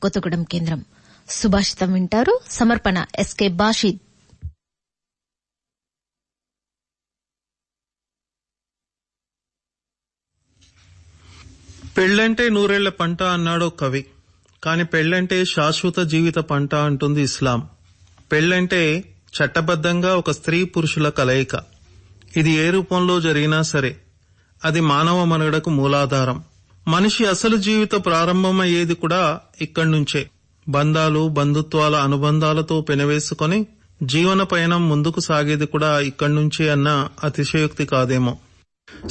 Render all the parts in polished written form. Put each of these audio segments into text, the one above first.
కొత్తగూడెం కేంద్రం. సుభాషితం వింటారు. సమర్పణ ఎస్కే బాషిద్. పెళ్లంటే నూరేళ్ల పంట అన్నాడో కవి. కాని పెళ్లంటే శాశ్వత జీవిత పంట అంటుంది ఇస్లాం. పెళ్లంటే చట్టబద్దంగా ఒక స్త్రీ పురుషుల కలయిక. ఇది ఏ రూపంలో జరిగినా సరే అది మానవ మనుగడకు మూలాధారం. మనిషి అసలు జీవిత ప్రారంభమయ్యేది కూడా ఇక్కడి నుంచే. బంధాలు బంధుత్వాల అనుబంధాలతో పెనవేసుకొని జీవన పయనం ముందుకు సాగేది కూడా ఇక్కడి నుంచే అన్న అతిశయోక్తి కాదేమో.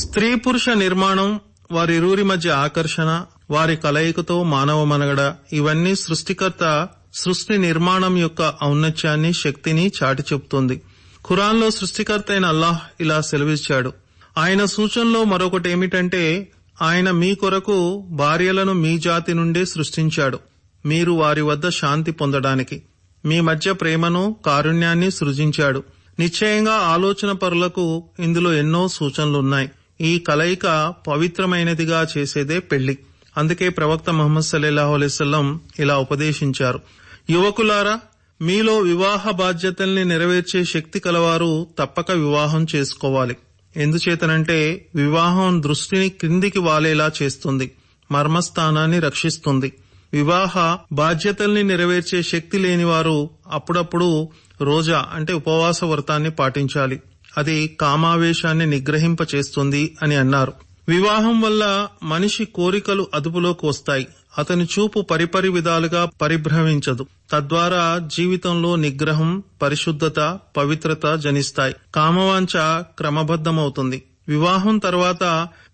స్త్రీ పురుష నిర్మాణం, వారిరువురి మధ్య ఆకర్షణ, వారి కలయికతో మానవ మనుగడ, ఇవన్నీ సృష్టికర్త సృష్టి నిర్మాణం యొక్క ఔన్నత్యాన్ని, శక్తిని చాటి చెబుతుంది. ఖురాన్లో సృష్టికర్త అయిన అల్లాహ్ ఇలా సెలవిచ్చాడు. ఆయన సూచనలో మరొకటి ఏమిటంటే, ఆయన మీ కొరకు భార్యలను మీ జాతి నుండే సృష్టించాడు, మీరు వారి వద్ద శాంతి పొందడానికి. మీ మధ్య ప్రేమను, కారుణ్యాన్ని సృజించాడు. నిశ్చయంగా ఆలోచన పరులకు ఇందులో ఎన్నో సూచనలున్నాయి. ఈ కలయిక పవిత్రమైనదిగా చేసేదే పెళ్లి. అందుకే ప్రవక్త ముహమ్మద్ సల్లల్లాహు అలైహి వసల్లం ఇలా ఉపదేశించారు: యువకులారా, మీలో వివాహ బాధ్యతల్ని నెరవేర్చే శక్తి కలవారు తప్పక వివాహం చేసుకోవాలి. ఎందుచేతనంటే వివాహం దృష్టిని క్రిందికి వాలేలా చేస్తుంది, మర్మస్థానాన్ని రక్షిస్తుంది. వివాహ బాధ్యతల్ని నెరవేర్చే శక్తి లేనివారు అప్పుడప్పుడు రోజా అంటే ఉపవాస వ్రతాన్ని పాటించాలి. అది కామావేశాన్ని నిగ్రహింపచేస్తుంది అని అన్నారు. వివాహం వల్ల మనిషి కోరికలు అదుపులోకి వస్తాయి. అతని చూపు పరిపరి విధాలుగా పరిభ్రమించదు. తద్వారా జీవితంలో నిగ్రహం, పరిశుద్ధత, పవిత్రత జనిస్తాయి. కామవాంఛ క్రమబద్ధమవుతుంది. వివాహం తర్వాత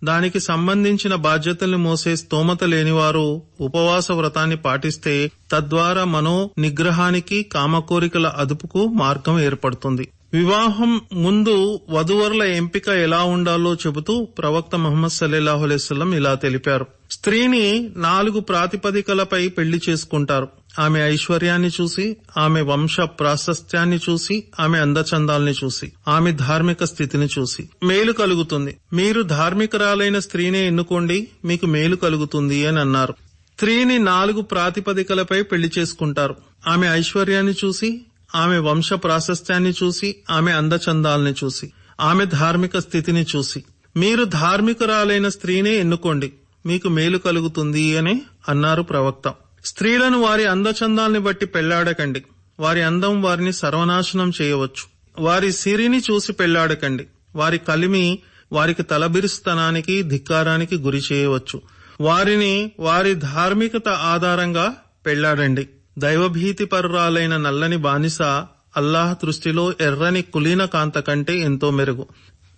దానికి సంబంధించిన బాధ్యతల్ని మోసే స్తోమత లేనివారు ఉపవాస వ్రతాన్ని పాటిస్తే తద్వారా మనో నిగ్రహానికి, కామకోరికల అదుపుకు మార్గం ఏర్పడుతుంది. వివాహం ముందు వధూవరుల ఎంపిక ఎలా ఉండాలో చెబుతూ ప్రవక్త ముహమ్మద్ సల్లల్లాహు అలైహి వసల్లం ఇలా తెలిపారు: స్త్రీని 4 ప్రాతిపదికలపై పెళ్లి చేసుకుంటారు. ఆమె ఐశ్వర్యాన్ని చూసి, ఆమె వంశ ప్రాశస్త్యాన్ని చూసి, ఆమె అందచందాల్ని చూసి, ఆమె ధార్మిక స్థితిని చూసి మేలు కలుగుతుంది. మీరు ధార్మికురాలైన స్త్రీనే ఎన్నుకోండి, మీకు మేలు కలుగుతుంది అని అన్నారు. స్త్రీని 4 ప్రాతిపదికలపై పెళ్లి చేసుకుంటారు. ఆమె ఐశ్వర్యాన్ని చూసి, ఆమె వంశ ప్రాశస్త్యాన్ని చూసి, ఆమె అందచందాల్ని చూసి, ఆమె ధార్మిక స్థితిని చూసి. మీరు ధార్మికురాలైన స్త్రీనే ఎన్నుకోండి, మీకు మేలు కలుగుతుంది అని అన్నారు ప్రవక్త. స్త్రీలను వారి అందచందాల్ని బట్టి పెళ్లాడకండి. వారి అందం వారిని సర్వనాశనం చేయవచ్చు. వారి సిరిని చూసి పెళ్లాడకండి. వారి కలిమి వారికి తలబిరుస్తనానికి, ధిక్కారానికి గురి చేయవచ్చు. వారిని వారి ధార్మికత ఆధారంగా పెళ్లాడండి. దైవభీతి పరురాలైన నల్లని బానిస అల్లాహ్ దృష్టిలో ఎర్రని కులీన కాంత కంటే ఎంతో మెరుగు.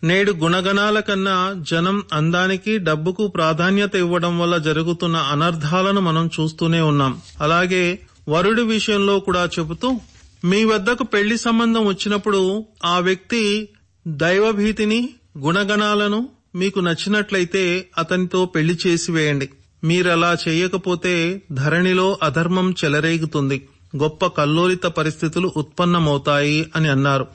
నేడు గుణగణాల కన్నా జనం అందానికి, డబ్బుకు ప్రాధాన్యత ఇవ్వడం వల్ల జరుగుతున్న అనర్థాలను మనం చూస్తూనే ఉన్నాం. అలాగే వరుడి విషయంలో కూడా చెబుతూ, మీ వద్దకు పెళ్లి సంబంధం వచ్చినప్పుడు ఆ వ్యక్తి దైవభీతిని, గుణగణాలను మీకు నచ్చినట్లయితే అతనితో పెళ్లి చేసివేయండి. మీరలా చేయకపోతే ధరణిలో అధర్మం చెలరేగుతుంది, గొప్ప కల్లోలిత పరిస్థితులు ఉత్పన్నమవుతాయి అని అన్నారు.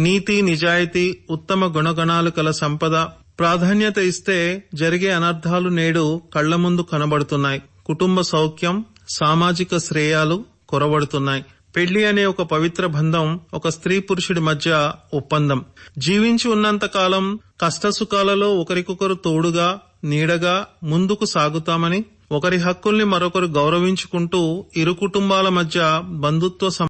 నీతి, నిజాయితీ, ఉత్తమ గుణగణాలు కల సంపద ప్రాధాన్యత ఇస్తే జరిగే అనర్థాలు నేడు కళ్ల ముందు కనబడుతున్నాయి. కుటుంబ సౌఖ్యం, సామాజిక శ్రేయాలు కొరబడుతున్నాయి. పెళ్లి అనే ఒక పవిత్ర బంధం ఒక స్త్రీ పురుషుడి మధ్య ఒప్పందం. జీవించి ఉన్నంత కాలం కష్టసుఖాలలో ఒకరికొకరు తోడుగా, నీడగా ముందుకు సాగుతామని, ఒకరి హక్కుల్ని మరొకరు గౌరవించుకుంటూ ఇరు కుటుంబాల మధ్య బంధుత్వ